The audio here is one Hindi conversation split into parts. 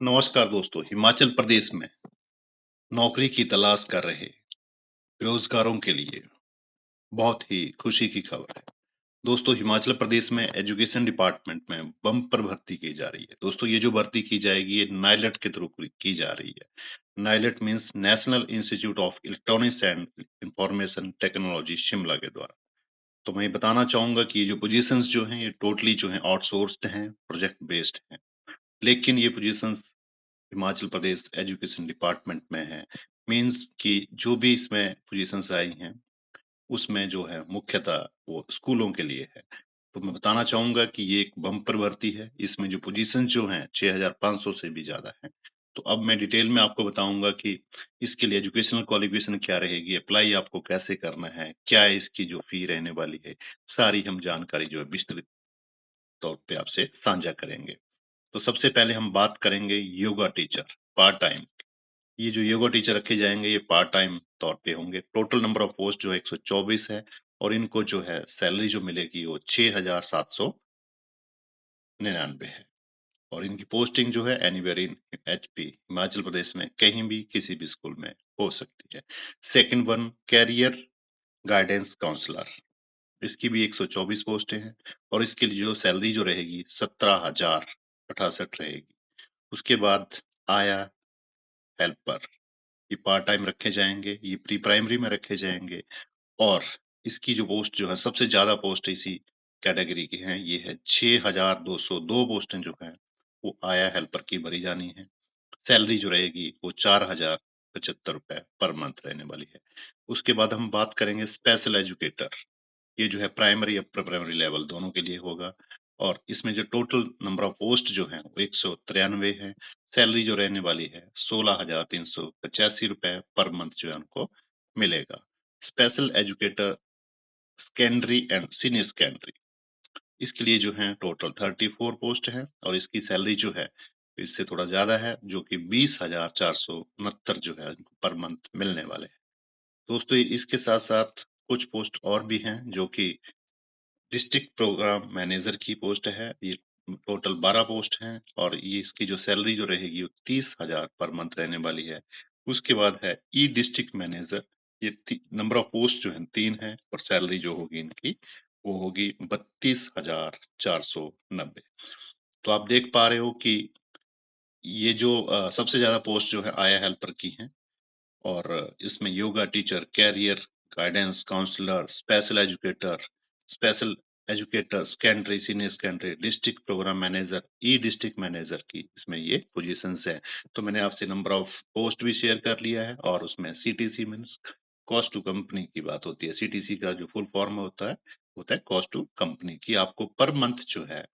नमस्कार दोस्तों, हिमाचल प्रदेश में नौकरी की तलाश कर रहे बेरोजगारों के लिए बहुत ही खुशी की खबर है। दोस्तों, हिमाचल प्रदेश में एजुकेशन डिपार्टमेंट में बम्पर भर्ती की जा रही है। दोस्तों, ये जो भर्ती की जाएगी ये नाइलेट के थ्रू की जा रही है। NIELIT means national Institute of Electronics and Information Technology Shimla के द्वारा। तो मैं ये बताना चाहूंगा कि ये जो पोजीशंस जो हैं ये टोटली जो है आउटसोर्स्ड हैं, प्रोजेक्ट बेस्ड हैं। लेकिन ये positions Himachal Pradesh education department में है। मीन्स कि जो भी इसमें पोजीशंस आई हैं, उसमें जो है मुख्यतः वो स्कूलों के लिए है। तो मैं बताना चाहूँगा कि ये एक बम्पर भर्ती है। इसमें जो पोजीशंस जो हैं 6500 से भी ज़्यादा हैं। तो अब मैं डिटेल में आपको बताऊँगा कि इसके लिए एजुकेशनल क्वालिफिकेशन क्या रहेगी, अप्लाई आपको कैसे करना है, क्या इसकी जो फी रहने वाली है, सारी हम जानकारी जो है विस्तृत तौर पे आपसे साझा करेंगे। तो सबसे पहले हम बात करेंगे योगा टीचर, पार्ट टाइम। ये जो योगा टीचर रखे जाएँगे ये पार्ट टाइम तौर पे होंगे। टोटल नंबर ऑफ पोस्ट जो है 124 है और इनको जो है सैलरी जो मिलेगी वो 6,799 है और इनकी पोस्टिंग जो है anywhere in HP Himachal Pradesh में कहीं भी किसी भी स्कूल में हो सकती है। Second one career guidance counsellor, इसकी भी 124 पोस्टें हैं और इसके लिए जो सैलरी जो रहेगी 17,068 रहेगी। उसके बाद आया हेल्पर, ये पार्ट टाइम रखे जाएँगे, ये प्री प्राइमरी में रखे जाएँगे और इसकी जो पोस्ट जो है सबसे ज़्यादा पोस्ट इसी कैटेगरी की हैं, ये है 6,202 पोस्टें जो हैं, वो आया हेल्पर की भरी जानी है। सैलरी जो रहेगी वो ₹4,075 पर मंथ रहने वाली है। उसके बाद हम बात करेंगे स्पेशल एजुकेटर, ये जो है प्राइमरी अपर प्राइमरी लेवल दोनों के लिए होगा और इसमें जो टोटल नंबर ऑफ पोस्ट जो हैं वो 193 है। सैलरी जो रहने वाली है ₹16,385 पर मंथ जो है उनको मिलेगा। Special educator secondary and senior secondary, इसके लिए जो है टोटल 34 पोस्ट है और इसकी सैलरी जो है इससे थोड़ा ज्यादा है जो कि 20,469 जो है पर मंथ मिलने वाले हैं। दोस्तों, इसके साथ साथ कुछ पोस्ट और भी हैं जो कि डिस्ट्रिक्ट प्रोग्राम मैनेजर की पोस्ट है। ये टोटल 12 पोस्ट हैं और ये इसकी जो सैलरी जो रहेगी वो 30,000 पर मंथ रहने वाली है। उसके बाद है ई डिस्ट्रिक्ट मैनेजर, ये नंबर ऑफ पोस्ट जो है 3 है और सैलरी जो होगी इनकी वो होगी 32,490। तो आप देख पा रहे हो कि ये जो सबसे ज्यादा पोस्ट जो है आया हेल्पर की हैं और इसमें yoga teacher, career guidance counsellor, special educator, secondary, senior secondary, district programme manager, E district manager की इसमें ये पोजीशंस हैं। तो मैंने आपसे नंबर ऑफ पोस्ट भी शेयर कर लिया है और उसमें CTC means cost to company की बात होती है। सीटीसी का जो फुल फॉर्म होता है कॉस्ट टू कंपनी की आपको पर मंथ जो है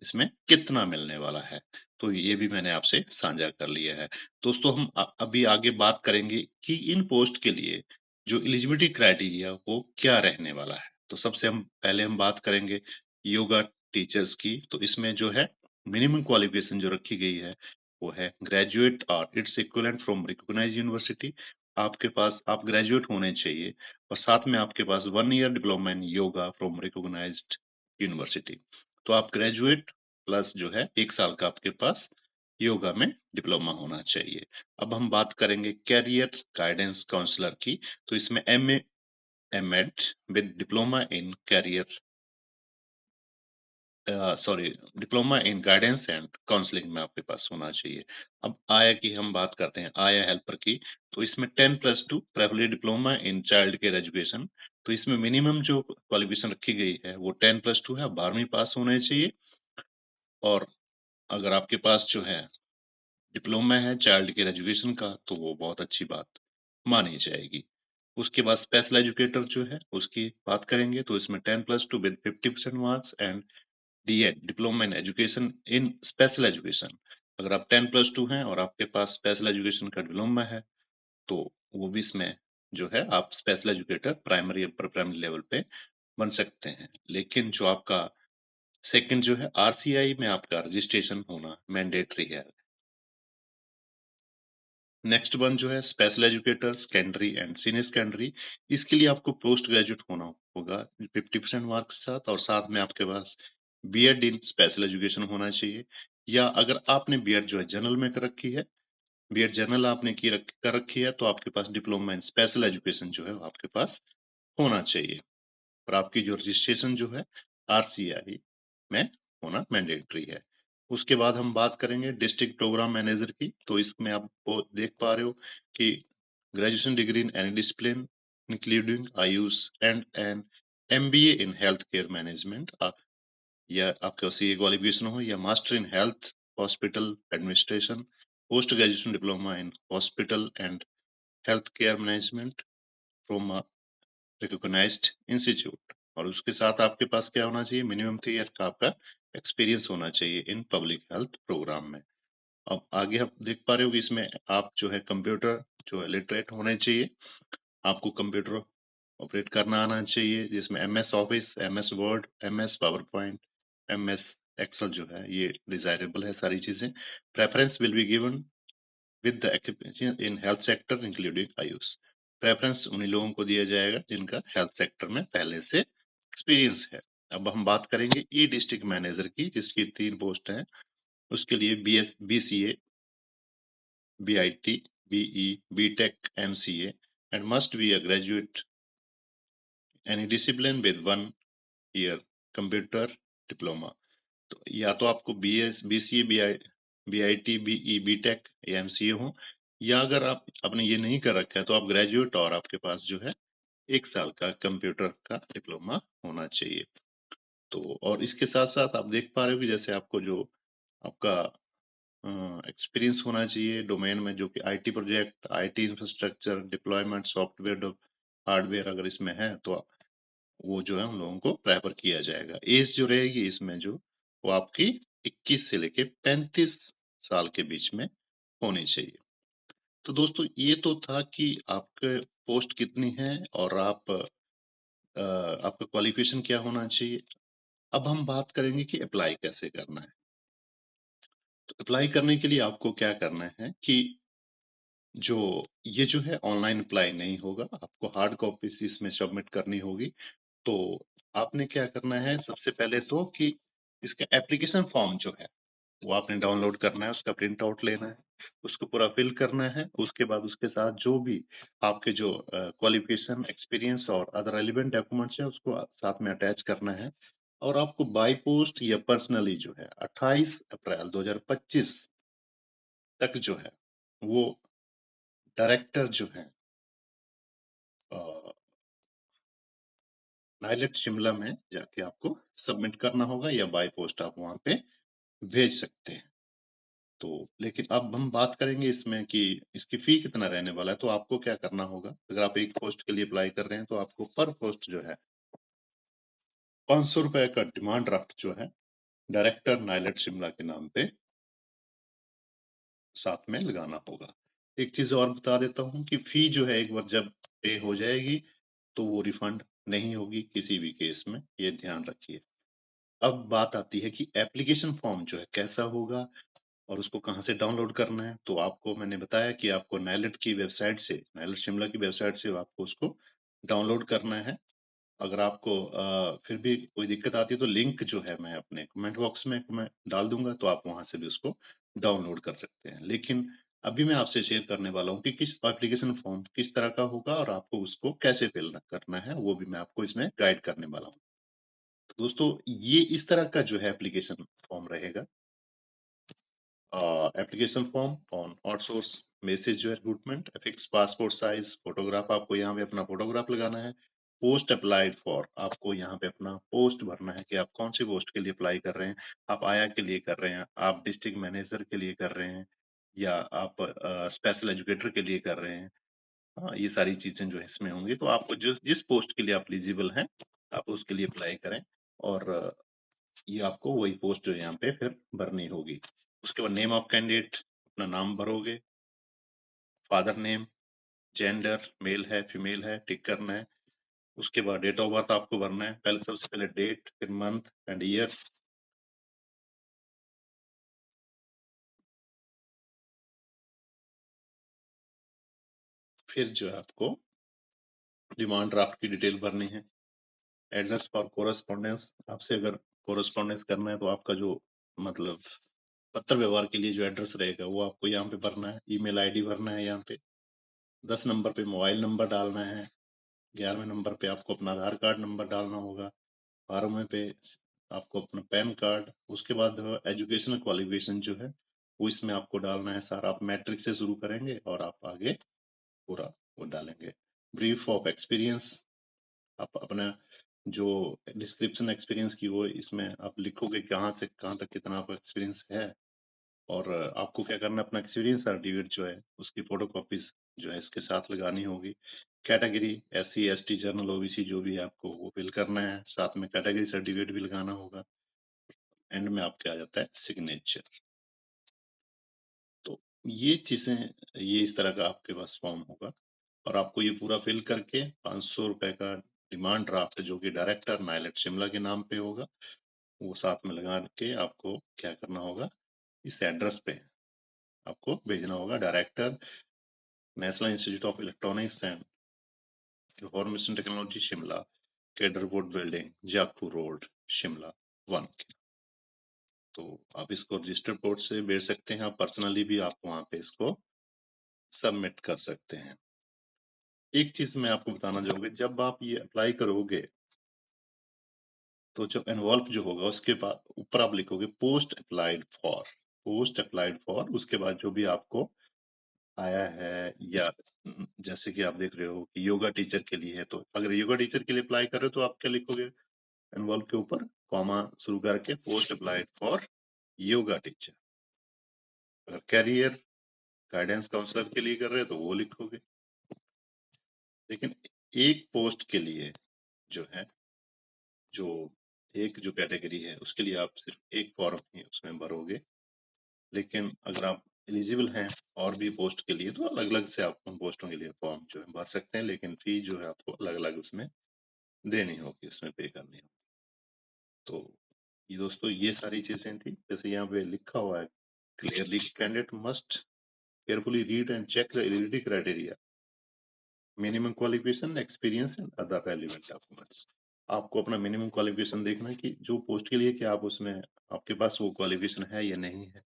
इसमें कितना मिलने वाला है। तो ये भी मैंने आपसे साझा कर लिया है। दोस्तों, हम अभी आगे बात करेंगे कि इन पोस्ट के लिए जो एलिजिबिलिटी क्राइटेरिया वो क्या रहने वाला है। तो सबसे हम पहले हम बात करेंगे योगा टीचर्स की। तो इसमें जो है मिनिमम क्वालिफिकेशन जो रखी गई है वो है ग्रेजुएट और it's equivalent from recognised university. आपके पास आप ग्रेजुएट होने चाहिए और साथ में आपके पास 1 year diploma in yoga from recognised university. तो आप ग्रेजुएट प्लस जो है 1 साल का आपके पास योगा में डिप्लोमा होना चाहिए। अब हम बात करेंगे कैरियर गाइडेंस काउंसलर की। तो इसमें MA, MEd with diploma in career sorry diploma in guidance and counselling में आपके पास होना चाहिए। अब आया की हम बात करते हैं आया हेल्पर की। तो इसमें 10+2 preferably diploma in child care education. तो इसमें मिनिमम जो क्वालिफिकेशन रखी गई है वो 10+2 है, 12वीं पास होने चाहिए और अगर आपके पास जो है डिप्लोमा है चाइल्ड केयर एजुकेशन का तो वो बहुत अच्छी बात मानी जाएगी। उसके बाद स्पेशल एजुकेटर जो है उसकी बात करेंगे तो इसमें 10+2 with 50% marks and DEd diploma in education in special education. अगर आप 10+2 हैं और आपके पास स्पेशल एजुकेशन का डिप्लोमा है तो वो भी इसमें जो है आप special educator primary upper primary level पे बन सकते हैं। लेकिन जो आपका सेकंड जो है आरसीआई में आपका रजिस्ट्रेशन होना मैंडेटरी है। नेक्स्ट वन जो है special educator secondary and senior secondary, इसके लिए आपको पोस्ट ग्रेजुएट होना होगा 50% मार्क्स के साथ और साथ में आपके पास बीएड इन स्पेशल एजुकेशन होना चाहिए। या अगर आपने बीएड जो है जनरल में कर रखी है, बीएड जनरल आपने कर रखी है, तो आपके पास डिप्लोमा इन स्पेशल एजुकेशन जो है वो आपके पास होना चाहिए। और आपकी जो रजिस्ट्रेशन जो है आरसीआई में होना मैंडेटरी है। उसके बाद हम बात करेंगे डिस्ट्रिक्ट प्रोग्राम मैनेजर की। तो इसमें आप वो देख पा रहे हो कि graduation degree in any discipline including AYUSH and an MBA in health care management, या आपके पास ये क्वालिफिकेशन हो, या master in health hospital administration, post graduation diploma in hospital and health care management from recognised institute. और उसके साथ आपके पास क्या होना चाहिए, मिनिमम 3 ईयर का आपका एक्सपीरियंस होना चाहिए इन पब्लिक हेल्थ प्रोग्राम में। अब आगे आप देख पा रहे हो कि इसमें आप जो है कंप्यूटर जो है लिटरेट होने चाहिए, आपको कंप्यूटर ऑपरेट करना आना चाहिए, जिसमें MS office, MS word, MS power point, MS excel जो है ये डिजायरेबल है सारी चीजें। Preference will be given with the activity in health sector including AYUSH. Preference उन्हीं लोगों को दिया जाएगा जिनका हेल्थ सेक्टर में पहले से एक्सपीरियंस है। अब हम बात करेंगे ई डिस्ट्रिक्ट मैनेजर की, जिसकी 3 पोस्ट हैं। उसके लिए BCA, BIT, BE, BTech, MCA and must be a graduate any discipline with 1 year computer diploma. तो या तो आपको बीसीए, बीआईटी, बीई, बीटेक या एमसीए हो, या अगर आप आपने ये नहीं कर रखा है तो आप ग्रेजुएट और आपके पास जो है 1 साल का कंप्यूटर का डिप्लोमा होना चाहिए। तो और इसके साथ साथ आप देख पा रहे हो कि जैसे आपको जो आपका एक्सपीरियंस होना चाहिए डोमेन में, जो कि IT project, IT infrastructure deployment, software, hardware अगर इसमें है तो वो जो है उन लोगों को प्रेफर किया जाएगा। एज जो रहेगी इसमें जो वो आपकी 21 से लेके 35 साल के बीच में होनी चाहिए। तो दोस्तों ये तो था कि आपके पोस्ट कितनी है और आपका क्वालिफिकेशन क्या होना चाहिए। अब हम बात करेंगे कि अप्लाई कैसे करना है। तो अप्लाई करने के लिए आपको क्या करना है कि जो ये जो है ऑनलाइन अप्लाई नहीं होगा, आपको हार्ड कॉपी इसमें सबमिट करनी होगी। तो आपने क्या करना है सबसे पहले तो कि इसका एप्लीकेशन फॉर्म जो है वो आपने डाउनलोड करना है, उसका प्रिंट आउट लेना है, उसको पूरा फिल करना है। उसके बाद उसके साथ जो भी आपके जो क्वालिफिकेशन, एक्सपीरियंस और अदर रेलिवेंट डॉक्यूमेंट्स है उसको साथ में अटैच करना है। और आपको बाय पोस्ट या पर्सनली जो है 28 अप्रैल 2025 तक जो है वो डायरेक्टर जो है नाइलेट शिमला में जाके आपको सबमिट करना होगा, या बाय पोस्ट आप वहां पे भेज सकते हैं। तो लेकिन अब हम बात करेंगे इसमें कि इसकी फी कितना रहने वाला है। तो आपको क्या करना होगा, अगर आप एक पोस्ट के लिए अप्लाई कर रहे हैं तो आपको पर पोस्ट जो है 500 रुपए का डिमांड ड्राफ्ट जो है डायरेक्टर नाइलेट शिमला के नाम पे साथ में लगाना होगा। एक चीज और बता देता हूँ कि फी जो है एक बार जब पे हो जाएगी तो वो रिफंड नहीं होगी किसी भी केस में, ये ध्यान रखिए। अब बात आती है कि एप्लीकेशन फॉर्म जो है कैसा होगा और उसको कहाँ से डाउनलोड करना है। तो आपको मैंने बताया कि आपको नाइलेट की वेबसाइट से, नाइलेट शिमला की वेबसाइट से आपको उसको डाउनलोड करना है। अगर आपको फिर भी कोई दिक्कत आती है तो लिंक जो है मैं अपने कमेंट बॉक्स में मैं डाल दूंगा, तो आप वहां से भी उसको डाउनलोड कर सकते हैं। लेकिन अभी मैं आपसे शेयर करने वाला हूँ कि किस एप्लीकेशन फॉर्म किस तरह का होगा और आपको उसको कैसे फिल करना है, वो भी मैं आपको इसमें गाइड करने वाला हूँ। तो दोस्तों ये इस तरह का जो है एप्लीकेशन फॉर्म रहेगा। Application form on outsource message जो है recruitment, fix passport size photograph, आपको यहाँ पे अपना फोटोग्राफ लगाना है। पोस्ट अप्लाइड फॉर, आपको यहाँ पे अपना पोस्ट भरना है कि आप कौन सी पोस्ट के लिए अप्लाई कर रहे हैं। आप आया के लिए कर रहे हैं, आप डिस्ट्रिक्ट मैनेजर के लिए कर रहे हैं, या आप स्पेशल एजुकेटर के लिए कर रहे हैं। ये सारी चीजें जो है इसमें होंगी। तो आपको जिस पोस्ट के लिए आप एलिजिबल हैं आप उसके लिए अप्लाई करें। और ये आपको वही पोस्ट जो है यहाँ पे फिर भरनी होगी। उसके बाद नेम ऑफ कैंडिडेट, अपना नाम भरोगे, फादर नेम, जेंडर मेल है फीमेल है टिक करना है। उसके बाद डेट ऑफ बर्थ आपको भरना है, पहले सबसे पहले डेट, फिर मंथ एंड ईयर, फिर जो है आपको डिमांड ड्राफ्ट की डिटेल भरनी है। एड्रेस फॉर कोरस्पॉन्डेंस, आपसे अगर कोरस्पॉन्डेंस करना है तो आपका जो मतलब पत्र व्यवहार के लिए जो एड्रेस रहेगा वो आपको यहाँ पे भरना है, ईमेल आईडी भरना है यहाँ पे, 10 नंबर पे मोबाइल नंबर डालना है, 11वें नंबर पे आपको अपना आधार कार्ड नंबर डालना होगा, 12वें पे आपको अपना पैन कार्ड, उसके बाद एजुकेशनल क्वालिफिकेशन जो है वो इसमें आपको डालना है सारा। आप मैट्रिक से शुरू करेंगे और आप आगे पूरा वो डालेंगे। ब्रीफ ऑफ एक्सपीरियंस, आप अपना जो डिस्क्रिप्शन एक्सपीरियंस की वो इसमें आप लिखोगे कहाँ से कहाँ तक कितना आपका एक्सपीरियंस है, और आपको क्या करना है, अपना एक्सपीरियंस सर्टिफिकेट जो है उसकी फोटो कॉपीज जो है इसके साथ लगानी होगी। Category SC ST general OBC जो भी है आपको वो फिल करना है, साथ में कैटेगरी सर्टिफिकेट भी लगाना होगा। एंड में आपके आ जाता है सिग्नेचर। तो ये चीजें, ये इस तरह का आपके पास फॉर्म होगा और आपको ये पूरा फिल करके 500 रुपए का डिमांड ड्राफ्ट जो कि डायरेक्टर नाइलेट शिमला के नाम पे होगा वो साथ में लगा के आपको क्या करना होगा, इस एड्रेस पे आपको भेजना होगा। Director National Institute of Electronics and Information Technology Shimla, Cedarwood building, Jakhu road, Shimla 1। तो आप इसको रजिस्टर्ड पोर्ट से भेज सकते हैं, आप पर्सनली भी आप वहां पे इसको सबमिट कर सकते हैं। एक चीज मैं आपको बताना चाहूंगा, जब आप ये अप्लाई करोगे तो जब इन्वॉल्व जो होगा उसके बाद ऊपर आप लिखोगे post applied for, post applied for, उसके बाद जो भी आपको आया है, या जैसे कि आप देख रहे हो कि योगा टीचर के लिए है, तो अगर योगा टीचर के लिए अप्लाई कर रहे हो तो आप क्या लिखोगे, इन्वॉल्व के ऊपर कॉमा शुरू करके post applied for yoga teacher. अगर कैरियर गाइडेंस काउंसलर के लिए कर रहे हो तो वो लिखोगे। लेकिन एक पोस्ट के लिए जो है, जो एक जो कैटेगरी है उसके लिए आप सिर्फ एक फॉर्म ही उसमें भरोगे। लेकिन अगर आप एलिजिबल हैं और भी पोस्ट के लिए तो अलग अलग से आप उन पोस्टों के लिए फॉर्म जो है भर सकते हैं, लेकिन फी जो है आपको अलग अलग उसमें देनी होगी, उसमें पे करनी होगी। तो ये दोस्तों ये सारी चीजें थी। जैसे यहाँ पे लिखा हुआ है clearly, candidate must carefully read and check the eligibility criteria, minimum qualification, experience and other relevant documents. आपको अपना मिनिमम क्वालिफिकेशन देखना है कि जो पोस्ट के लिए कि आप उसमें आपके पास वो क्वालिफिकेशन है या नहीं है,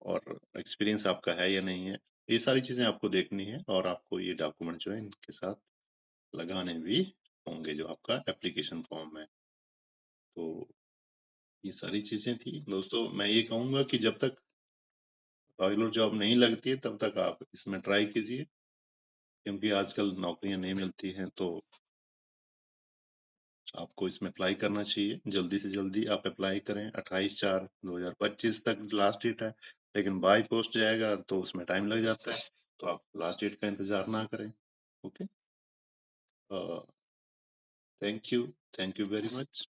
और एक्सपीरियंस आपका है या नहीं है, ये सारी चीजें आपको देखनी है। और आपको ये डॉक्यूमेंट जो है इनके साथ लगाने भी होंगे जो आपका एप्लीकेशन फॉर्म है। तो ये सारी चीजें थी दोस्तों। मैं ये कहूंगा कि जब तक रेगुलर जॉब नहीं लगती है तब तक आप इसमें ट्राई कीजिए, क्योंकि आजकल नौकरियां नहीं मिलती हैं, तो आपको इसमें अप्लाई करना चाहिए। जल्दी से जल्दी आप अप्लाई करें, 28/4/2025 तक लास्ट डेट है, लेकिन बाय पोस्ट जाएगा तो उसमें टाइम लग जाता है, तो आप लास्ट डेट का इंतजार ना करें। Okay, thank you very much.